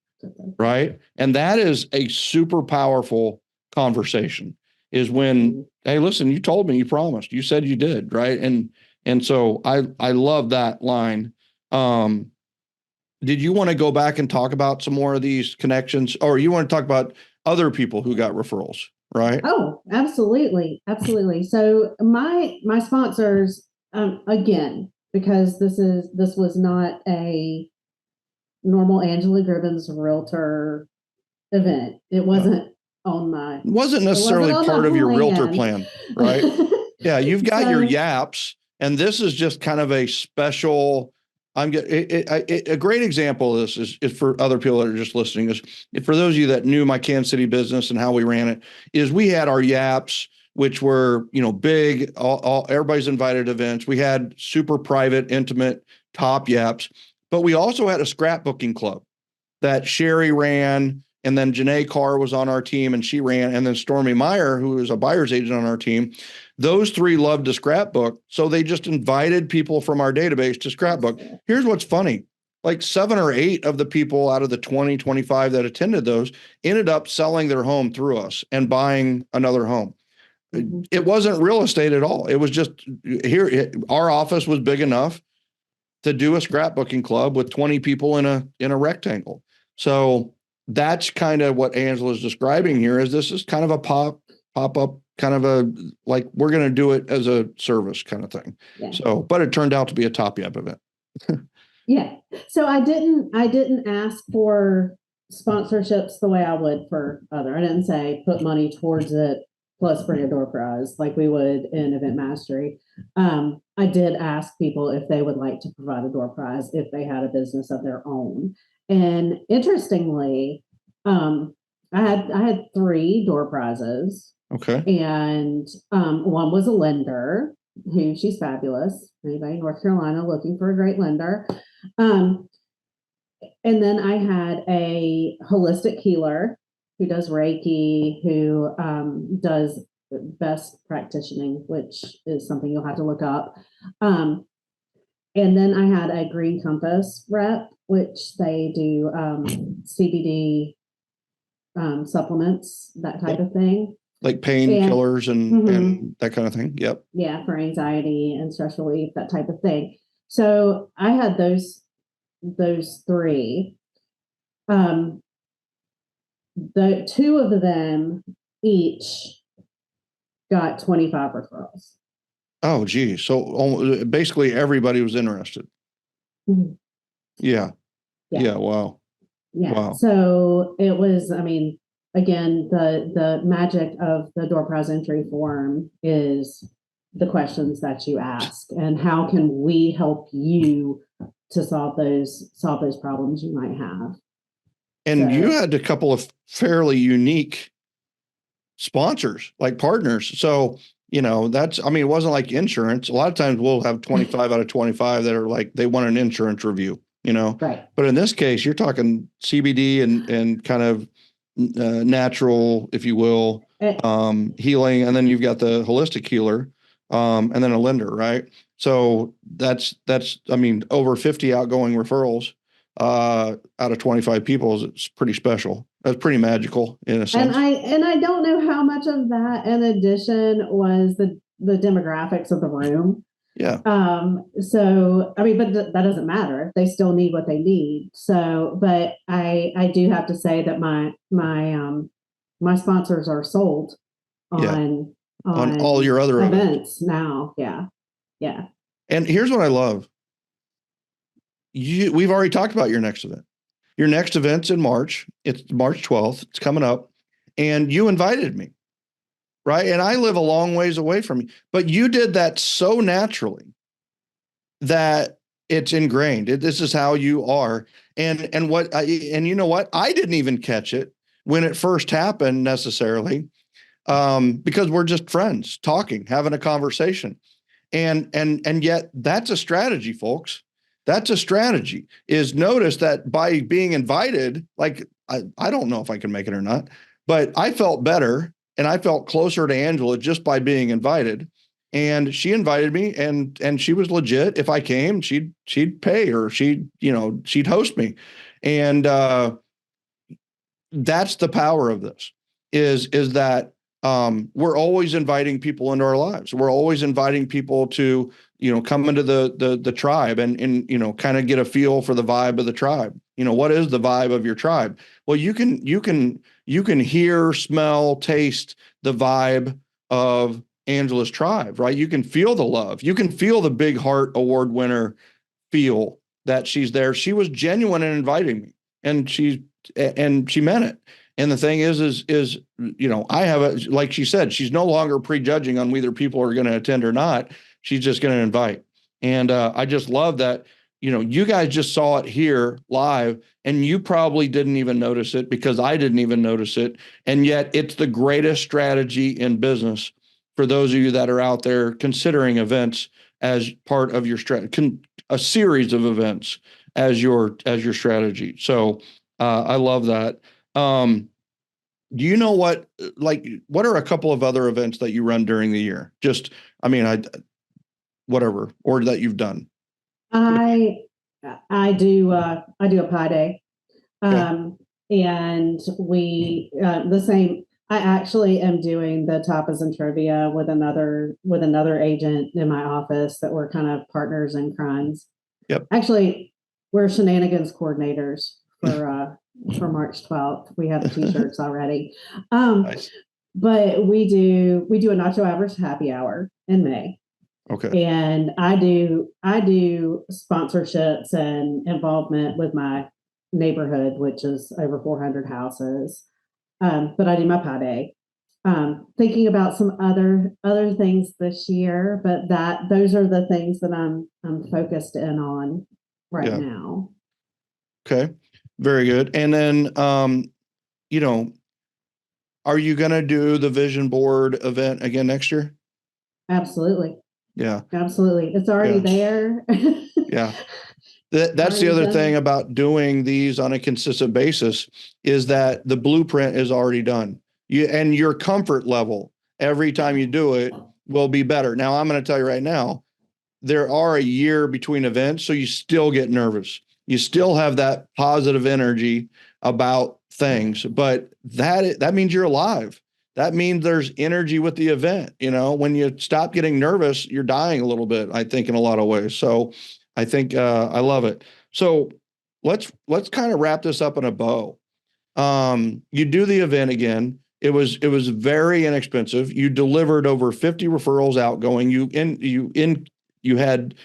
[SPEAKER 1] Right. And that is a super powerful conversation, is when, hey, listen, you told me, you promised, you said you did. Right. And so I love that line. Did you want to go back and talk about some more of these connections, or you want to talk about other people who got referrals? Right.
[SPEAKER 3] Oh, absolutely. Absolutely. So my sponsors, again, because this was not a normal Angela Gribbins realtor event. It wasn't on my,
[SPEAKER 1] it wasn't necessarily part of your realtor plan, right? Yeah. You've got your yaps, and this is just kind of a special, a great example of this is for other people that are just listening, is for those of you that knew my Kansas City business and how we ran it, is we had our yaps, which were, big, all everybody's invited events. We had super private, intimate top yaps, but we also had a scrapbooking club that Sherry ran. And then Janae Carr was on our team and she ran. And then Stormy Maher, who is a buyer's agent on our team, those three loved to scrapbook. So they just invited people from our database to scrapbook. Here's what's funny. Like 7 or 8 of the people out of the 20, 25 that attended those ended up selling their home through us and buying another home. It wasn't real estate at all. It was just our office was big enough to do a scrapbooking club with 20 people in a rectangle. So that's kind of what Angela's describing here, is this is kind of a pop-up, kind of a, like, we're going to do it as a service kind of thing. Yeah. So, but it turned out to be a Top Yap event.
[SPEAKER 3] Yeah. So I didn't ask for sponsorships the way I would for other. I didn't say put money towards it plus bring a door prize like we would in Event Mastery. I did ask people if they would like to provide a door prize if they had a business of their own. And interestingly, I had 3 door prizes.
[SPEAKER 1] Okay.
[SPEAKER 3] And one was a lender who, she's fabulous. Anybody in North Carolina looking for a great lender. And then I had a holistic healer who does Reiki, who does best practitioning, which is something you'll have to look up. And then I had a Green Compass rep, which they do CBD supplements, that type of thing.
[SPEAKER 1] Like painkillers and that kind of thing. Yep.
[SPEAKER 3] Yeah, for anxiety and stress relief, that type of thing. So I had those 3. The 2 of them each got 25 referrals.
[SPEAKER 1] Oh, gee. So basically everybody was interested.
[SPEAKER 3] Mm-hmm.
[SPEAKER 1] Yeah. Wow.
[SPEAKER 3] Yeah.
[SPEAKER 1] Wow.
[SPEAKER 3] So it was, again, the magic of the door prize entry form is the questions that you ask and how can we help you to solve those problems you might have.
[SPEAKER 1] And you had a couple of fairly unique sponsors, like partners. So, that's, it wasn't like insurance. A lot of times we'll have 25 out of 25 that are like, they want an insurance review,
[SPEAKER 3] Right.
[SPEAKER 1] But in this case, you're talking CBD and kind of natural, if you will, healing. And then you've got the holistic healer, and then a lender, right? So that's, over 50 outgoing referrals out of 25 people it's pretty special. That's pretty magical in a sense.
[SPEAKER 3] And I don't know how much of that in addition was the demographics of the room.
[SPEAKER 1] Yeah.
[SPEAKER 3] So but that doesn't matter. They still need what they need. So, but I do have to say that my sponsors are sold on
[SPEAKER 1] all your other
[SPEAKER 3] events now. Yeah. Yeah.
[SPEAKER 1] And here's what I love. We've already talked about your next event. Your next event's in March. It's March 12th. It's coming up. And you invited me, right? And I live a long ways away from you. But you did that so naturally. that it's ingrained. This is how you are. And you know what? I didn't even catch it when it first happened necessarily, because we're just friends talking, having a conversation. And yet that's a strategy, folks. That's a strategy. Is notice that by being invited, like I don't know if I can make it or not, but I felt better and I felt closer to Angela just by being invited. And she invited me, and she was legit. If I came, she'd pay, or she'd host me. And that's the power of this, is that we're always inviting people into our lives. We're always inviting people to, come into the tribe and kind of get a feel for the vibe of the tribe. What is the vibe of your tribe? Well, you can hear, smell, taste the vibe of Angela's tribe, right? You can feel the love. You can feel the Big Heart Award winner feel that she's there. She was genuine in inviting me, and she meant it. And the thing is I have like she said, she's no longer prejudging on whether people are going to attend or not. She's just going to invite. And I just love that, you guys just saw it here live, and you probably didn't even notice it because I didn't even notice it. And yet it's the greatest strategy in business for those of you that are out there considering events as part of your strategy, a series of events as your strategy. So I love that. Do you know what are a couple of other events that you run during the year? Whatever, or that you've done.
[SPEAKER 3] I do a pie day.
[SPEAKER 1] Okay.
[SPEAKER 3] And we, the same, I actually am doing the tapas and trivia with another agent in my office that we're kind of partners in crimes.
[SPEAKER 1] Yep.
[SPEAKER 3] Actually, we're shenanigans coordinators for March 12th. We have the t-shirts already.
[SPEAKER 1] Nice.
[SPEAKER 3] But we do a nacho average happy hour in May.
[SPEAKER 1] Okay.
[SPEAKER 3] And I do sponsorships and involvement with my neighborhood, which is over 400 houses. But I do my pie day. Thinking about some other things this year, but those are the things that I'm focused in on right now.
[SPEAKER 1] Okay. Very good. And then, are you going to do the vision board event again next year?
[SPEAKER 3] Absolutely.
[SPEAKER 1] Yeah.
[SPEAKER 3] Absolutely. It's already there.
[SPEAKER 1] Yeah. That's the other thing about doing these on a consistent basis, is that the blueprint is already done. And your comfort level every time you do it will be better. Now, I'm going to tell you right now, there are a year between events, so you still get nervous. You still have that positive energy about things, but that means you're alive. That means there's energy with the event. When you stop getting nervous, you're dying a little bit, I think, in a lot of ways. So I think I love it. So let's kind of wrap this up in a bow. You do the event again. It was very inexpensive. You delivered over 50 referrals outgoing. You had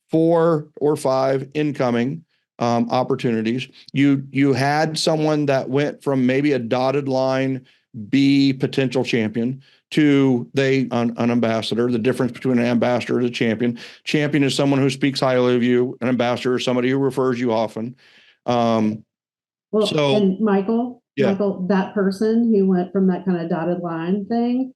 [SPEAKER 1] 4 or 5 incoming opportunities. You had someone that went from maybe a dotted line B potential champion to an ambassador. The difference between an ambassador and a champion. Champion is someone who speaks highly of you. An ambassador is somebody who refers you often. And
[SPEAKER 3] Michael, that person who went from that kind of dotted line thing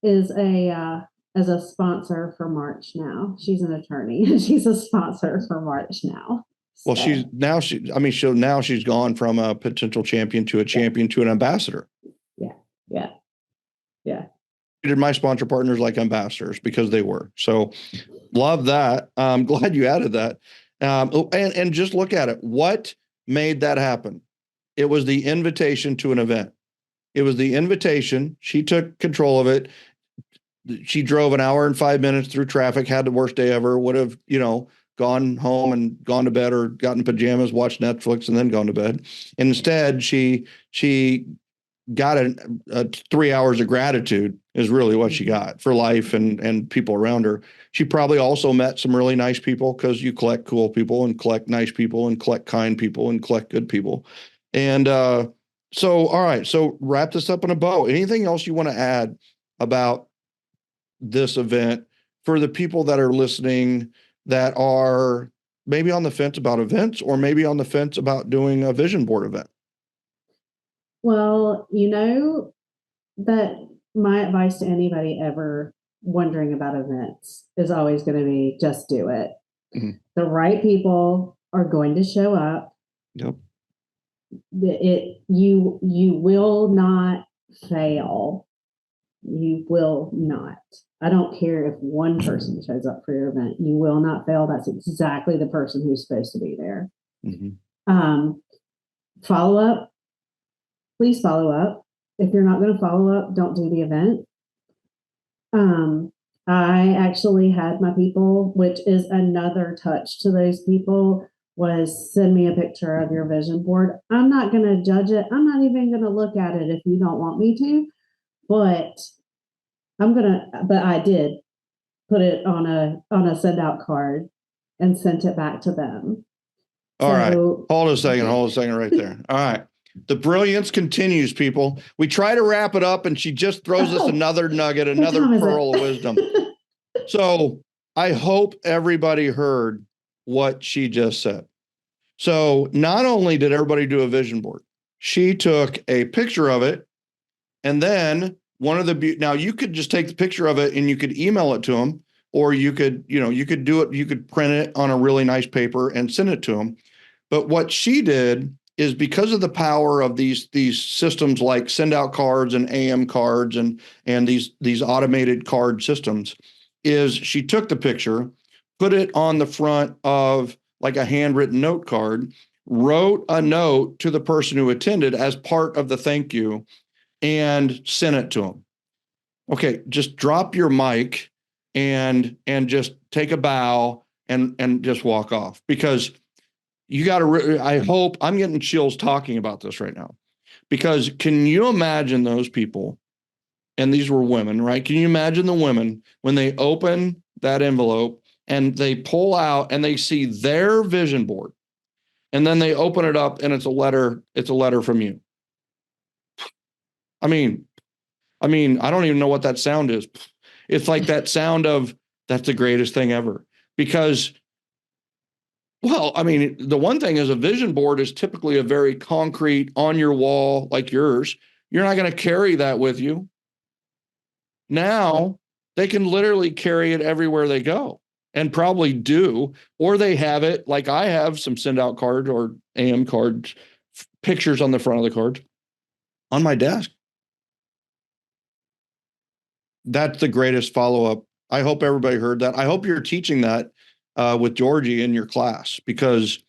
[SPEAKER 3] is as a sponsor for March now. She's an attorney and she's a sponsor for March now.
[SPEAKER 1] Well, she's gone from a potential champion to a champion to an ambassador.
[SPEAKER 3] Yeah.
[SPEAKER 1] Treated my sponsor partners like ambassadors because they were. So love that. I'm glad you added that. And just look at it. What made that happen? It was the invitation to an event. It was the invitation. She took control of it. She drove an hour and 5 minutes through traffic, had the worst day ever, would have, gone home and gone to bed, or gotten pajamas, watched Netflix, and then gone to bed. Instead, she got a 3 hours of gratitude is really what she got for life and people around her. She probably also met some really nice people, because you collect cool people and collect nice people and collect kind people and collect good people. And all right. So wrap this up in a bow. Anything else you want to add about this event for the people that are listening that are maybe on the fence about events, or maybe on the fence about doing a vision board event?
[SPEAKER 3] Well, that my advice to anybody ever wondering about events is always going to be just do it.
[SPEAKER 1] Mm-hmm.
[SPEAKER 3] The right people are going to show up.
[SPEAKER 1] Yep.
[SPEAKER 3] You will not fail. You will not. I don't care if one person shows up for your event. You will not fail. That's exactly the person who's supposed to be there.
[SPEAKER 1] Mm-hmm.
[SPEAKER 3] Follow up. Please follow up. If you're not going to follow up, don't do the event. I actually had my people, which is another touch to those people, was send me a picture of your vision board. I'm not going to judge it. I'm not even going to look at it if you don't want me to, but I did put it on a send out card and sent it back to them.
[SPEAKER 1] All right. Hold a second right there. All right. The brilliance continues, people. We try to wrap it up, and she just throws us another nugget, another pearl of wisdom. So I hope everybody heard what she just said. So not only did everybody do a vision board, she took a picture of it, and then now you could just take the picture of it and you could email it to them, or you could do it. You could print it on a really nice paper and send it to them. But what she did is, because of the power of these systems like send out cards and AM cards and these automated card systems, is she took the picture, put it on the front of like a handwritten note card, wrote a note to the person who attended as part of the thank you, and sent it to them. Okay, just drop your mic and just take a bow and just walk off, because you got to, I hope, I'm getting chills talking about this right now, because can you imagine those people? And these were women, right? Can you imagine the women when they open that envelope and they pull out and they see their vision board, and then they open it up and it's a letter from you. I mean, I don't even know what that sound is. It's like that sound of, that's the greatest thing ever. Because, well, the one thing is, a vision board is typically a very concrete, on your wall like yours. You're not going to carry that with you. Now they can literally carry it everywhere they go, and probably do, or they have it like I have some send out cards or AM cards, pictures on the front of the cards on my desk. That's the greatest follow-up. I hope everybody heard that. I hope you're teaching that with Georgie in your class, because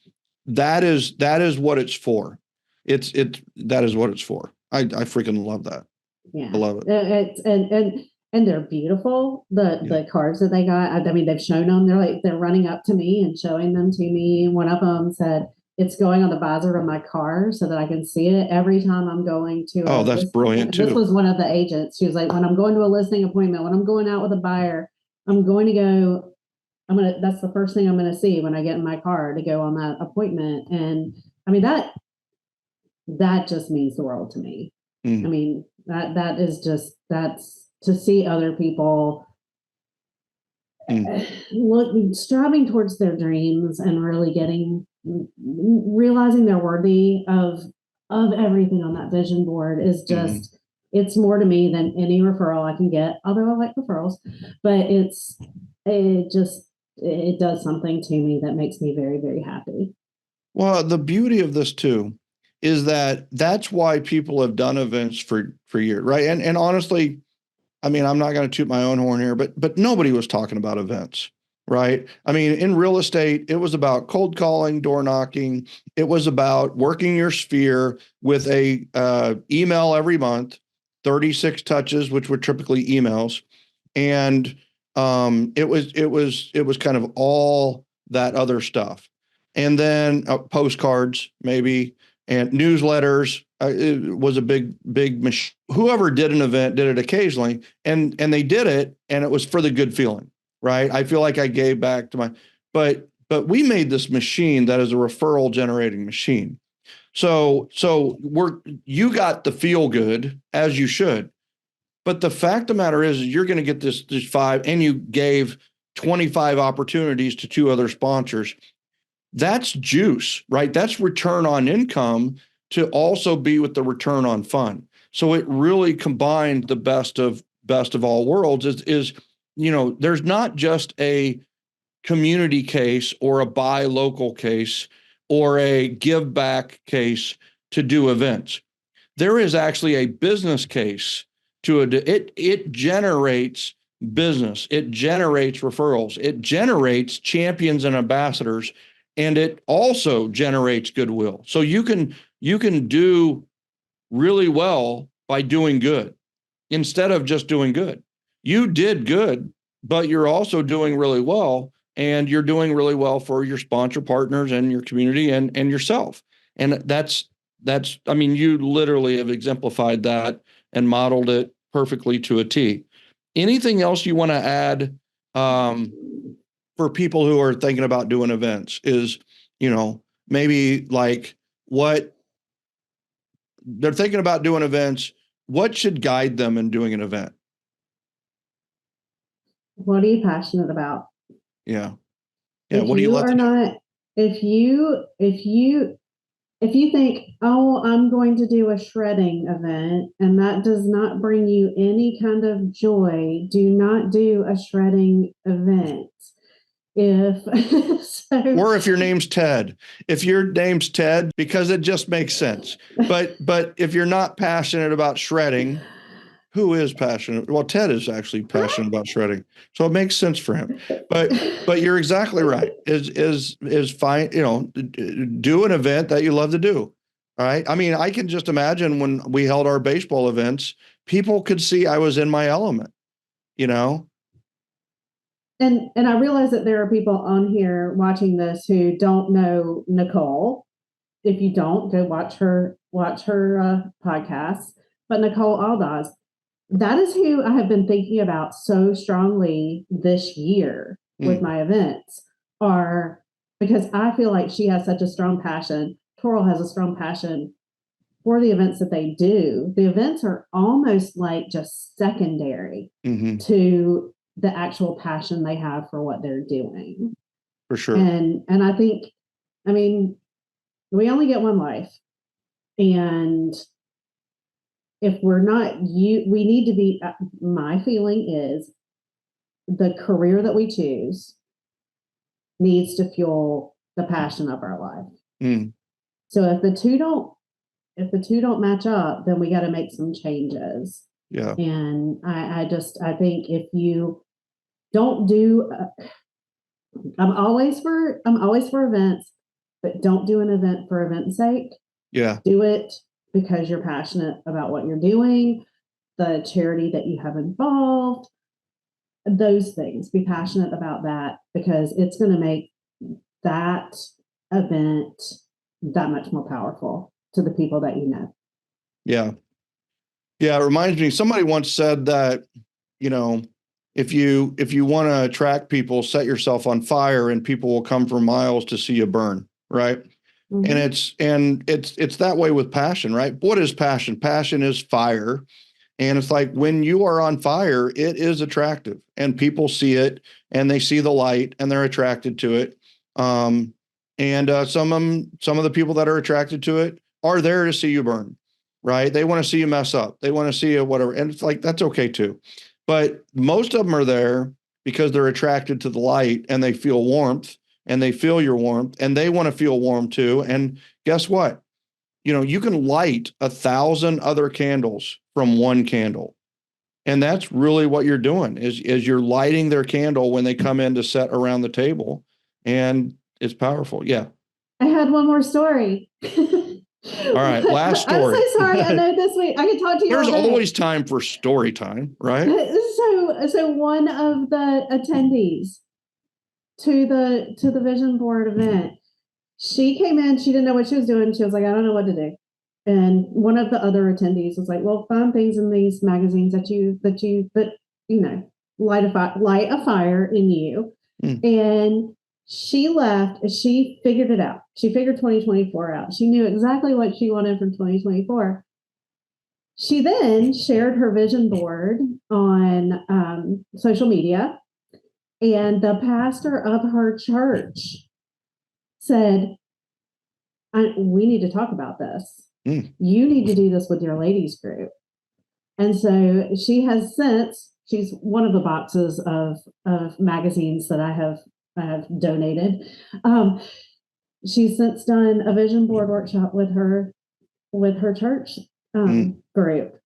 [SPEAKER 1] that is what it's for. That is what it's for. I freaking love that.
[SPEAKER 3] Yeah,
[SPEAKER 1] I love it.
[SPEAKER 3] And they're beautiful. The cards that they got. They've shown them. They're running up to me and showing them to me. One of them said, it's going on the visor of my car so that I can see it every time I'm going to.
[SPEAKER 1] Oh, that's brilliant too.
[SPEAKER 3] This was one of the agents. She was like, when I'm going to a listing appointment, when I'm going out with a buyer, that's the first thing I'm going to see when I get in my car to go on that appointment. And that just means the world to me. That's to see other people striving towards their dreams and really realizing they're worthy of everything on that vision board is just, it's more to me than any referral I can get, although I like referrals, but it does something to me that makes me very, very happy. Well,
[SPEAKER 1] the beauty of this too is that's why people have done events for years, right? And honestly, I'm not going to toot my own horn here, but nobody was talking about events, right? In real estate, it was about cold calling, door knocking. It was about working your sphere with a email every month, 36 touches, which were typically emails. And it was kind of all that other stuff. And then postcards, maybe, and newsletters. It was a big machine. Whoever did an event did it occasionally, and they did it, and it was for the good feeling, right? I feel like I gave back to but we made this machine that is a referral generating machine. So you got the feel good, as you should. But the fact of the matter is you're going to get this 5, and you gave 25 opportunities to 2 other sponsors. That's juice, right? That's return on income to also be with the return on fun. So it really combined the best of all worlds. Is there's not just a community case or a buy local case or a give back case to do events. There is actually a business case to it generates business, it generates referrals, it generates champions and ambassadors, and it also generates goodwill. So you can do really well by doing good instead of just doing good. You did good, but you're also doing really well, and you're doing really well for your sponsor partners and your community and yourself. And that's I mean, you literally have exemplified that and modeled it perfectly to a T. Anything else you want to add for people who are thinking about doing events? Is, maybe like what they're thinking about doing events, what should guide them in doing an event?
[SPEAKER 3] What are you passionate about?
[SPEAKER 1] Yeah.
[SPEAKER 3] If
[SPEAKER 1] What do you
[SPEAKER 3] you
[SPEAKER 1] love
[SPEAKER 3] are
[SPEAKER 1] to do?
[SPEAKER 3] not, if you think, oh, I'm going to do a shredding event and that does not bring you any kind of joy, do not do a shredding event.
[SPEAKER 1] Or if your name's Ted, because it just makes sense. But if you're not passionate about shredding, who is passionate? Well, Ted is actually passionate about shredding, so it makes sense for him. But you're exactly right. Is fine. Do an event that you love to do. All right. I mean, I can just imagine when we held our baseball events, people could see I was in my element.
[SPEAKER 3] And I realize that there are people on here watching this who don't know Nicole. If you don't, go watch her podcast. But Nicole Aldaz, that is who I have been thinking about so strongly this year with my events, because I feel like she has such a strong passion. Toral has a strong passion for the events that they do. The events are almost like just secondary to the actual passion they have for what they're doing.
[SPEAKER 1] For sure.
[SPEAKER 3] And I think, I mean, we only get one life. And if we're not, we need to be, my feeling is the career that we choose needs to fuel the passion of our life. So if the two don't match up, then we got to make some changes.
[SPEAKER 1] Yeah.
[SPEAKER 3] And I think if you don't do, I'm always for events, but don't do an event for event's sake.
[SPEAKER 1] Yeah.
[SPEAKER 3] Do it because you're passionate about what you're doing, the charity that you have involved, those things. Be passionate about that, because it's going to make that event that much more powerful to the people that you know.
[SPEAKER 1] Yeah. Yeah. It reminds me, somebody once said that, if you want to attract people, set yourself on fire and people will come for miles to see you burn. Right. And it's that way with passion, right? What is passion? Passion is fire. And it's like when you are on fire, it is attractive and people see it and they see the light and they're attracted to it. And some of the people that are attracted to it are there to see you burn, right? They want to see you mess up. They want to see you whatever. And it's like, that's okay too. But most of them are there because they're attracted to the light and they feel warmth and they feel your warmth and they want to feel warm too. And guess what? You can light 1,000 other candles from one candle. And that's really what you're doing is you're lighting their candle when they come in to sit around the table. And it's powerful. Yeah.
[SPEAKER 3] I had one more story.
[SPEAKER 1] All right. Last story.
[SPEAKER 3] I'm so sorry. I know this week I could talk to you.
[SPEAKER 1] There's always time for story time, right?
[SPEAKER 3] So one of the attendees to the vision board event, she came in, she didn't know what she was doing. She was like, I don't know what to do. And one of the other attendees was like, well, find things in these magazines that light a fire in you. And she left, she figured it out. She figured 2024 out. She knew exactly what she wanted from 2024. She then shared her vision board on social media. And the pastor of her church said, we need to talk about this. You need to do this with your ladies group. And so she has since, she's one of the boxes of magazines that I have donated. She's since done a vision board workshop with her church group.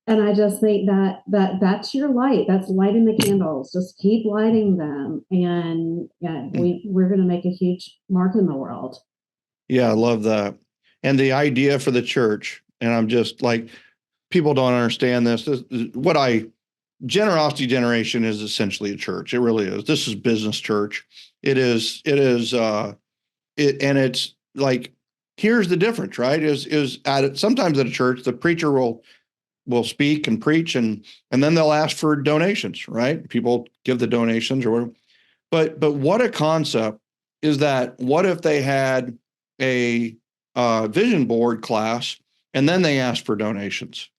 [SPEAKER 3] And I just think that's your light. That's lighting the candles. Just keep lighting them. And we're going to make a huge mark in the world.
[SPEAKER 1] Yeah, I love that. And the idea for the church, and I'm just like, people don't understand this. Generosity Generation is essentially a church. It really is. This is business church. And it's like, here's the difference, right? Sometimes at a church, the preacher will speak and preach and then they'll ask for donations, right? People give the donations or whatever. But what a concept is that. What if they had a vision board class and then they asked for donations,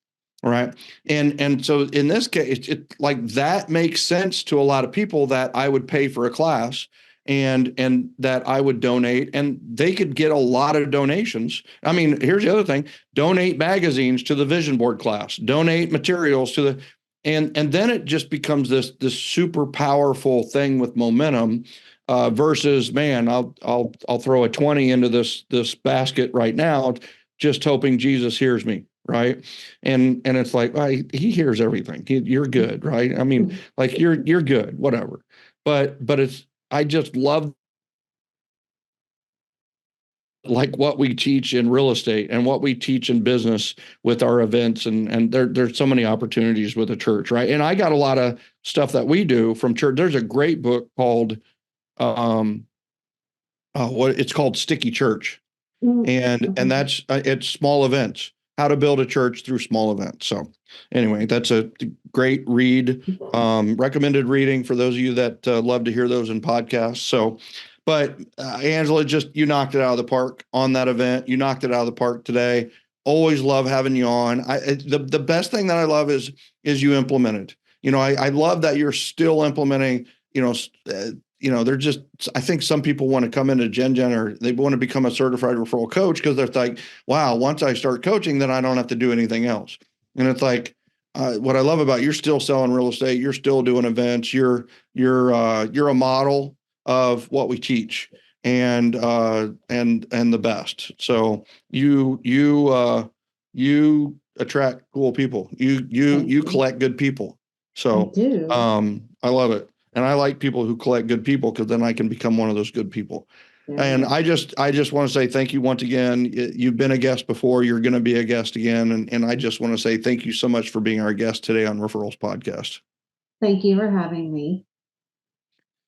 [SPEAKER 1] right? And so in this case, it like that makes sense to a lot of people, that I would pay for a class and that I would donate, and they could get a lot of donations. I mean, here's the other thing: donate magazines to the vision board class, donate materials to the, and then it just becomes this super powerful thing with momentum. Versus, man, I'll throw a 20 into this basket right now, just hoping Jesus hears me, right? And it's like, well, he hears everything. You're good, right? I mean, like you're good, whatever. But I just love like what we teach in real estate and what we teach in business with our events, and there's so many opportunities with the church, right? And I got a lot of stuff that we do from church. There's a great book called what it's called Sticky Church. And that's it's small events, how to build a church through small events. So anyway, that's a great read, recommended reading for those of you that love to hear those in podcasts. So, but Angela, you knocked it out of the park on that event. You knocked it out of the park today. Always love having you on. The best thing that I love is you implemented. I love that you're still implementing. They're just, I think some people want to come into Gen or they want to become a certified referral coach because they're like, wow, once I start coaching, then I don't have to do anything else. And it's like, what I love about you're still selling real estate, you're still doing events, you're a model of what we teach and the best. So you attract cool people. You collect good people. So I love it. And I like people who collect good people because then I can become one of those good people. Yeah. And I just want to say thank you once again. You've been a guest before. You're going to be a guest again. And I just want to say thank you so much for being our guest today on Referrals Podcast.
[SPEAKER 3] Thank you for having me.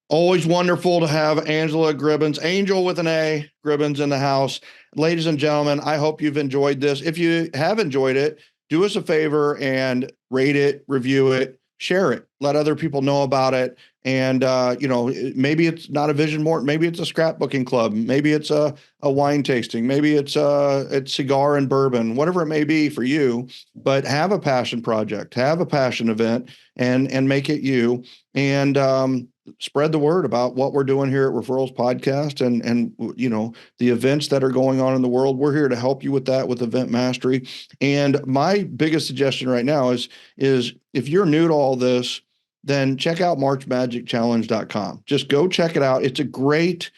[SPEAKER 1] Always wonderful to have Angela Gribbins, Angel with an A, Gribbins in the house. Ladies and gentlemen, I hope you've enjoyed this. If you have enjoyed it, do us a favor and rate it, review it, share it, let other people know about it. And, maybe it's not a vision board. Maybe it's a scrapbooking club. Maybe it's a wine tasting. Maybe it's cigar and bourbon, whatever it may be for you. But have a passion project, have a passion event, and make it you. And spread the word about what we're doing here at Referrals Podcast and the events that are going on in the world. We're here to help you with that, with event mastery. And my biggest suggestion right now is if you're new to all this, then check out marchmagicchallenge.com. Just go check it out. It's a great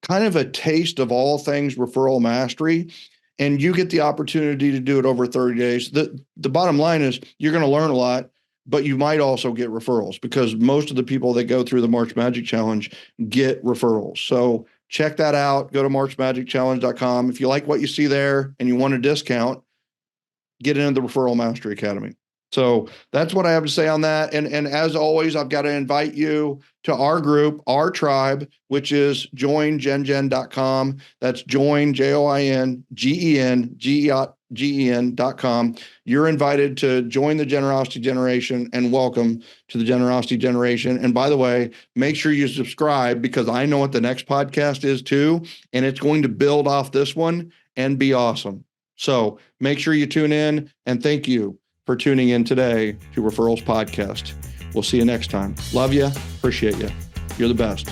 [SPEAKER 1] kind of a taste of all things referral mastery, and you get the opportunity to do it over 30 days. The bottom line is you're going to learn a lot, but you might also get referrals because most of the people that go through the March Magic Challenge get referrals. So check that out. Go to marchmagicchallenge.com. If you like what you see there and you want a discount, get into the Referral Mastery Academy. So that's what I have to say on that. And as always, I've got to invite you to our group, our tribe, which is joingengen.com. That's join, joingengen.com. You're invited to join the Generosity Generation and welcome to the Generosity Generation. And by the way, make sure you subscribe because I know what the next podcast is too. And it's going to build off this one and be awesome. So make sure you tune in, and thank you for tuning in today to Referrals Podcast. We'll see you next time. Love you. Appreciate you. You're the best.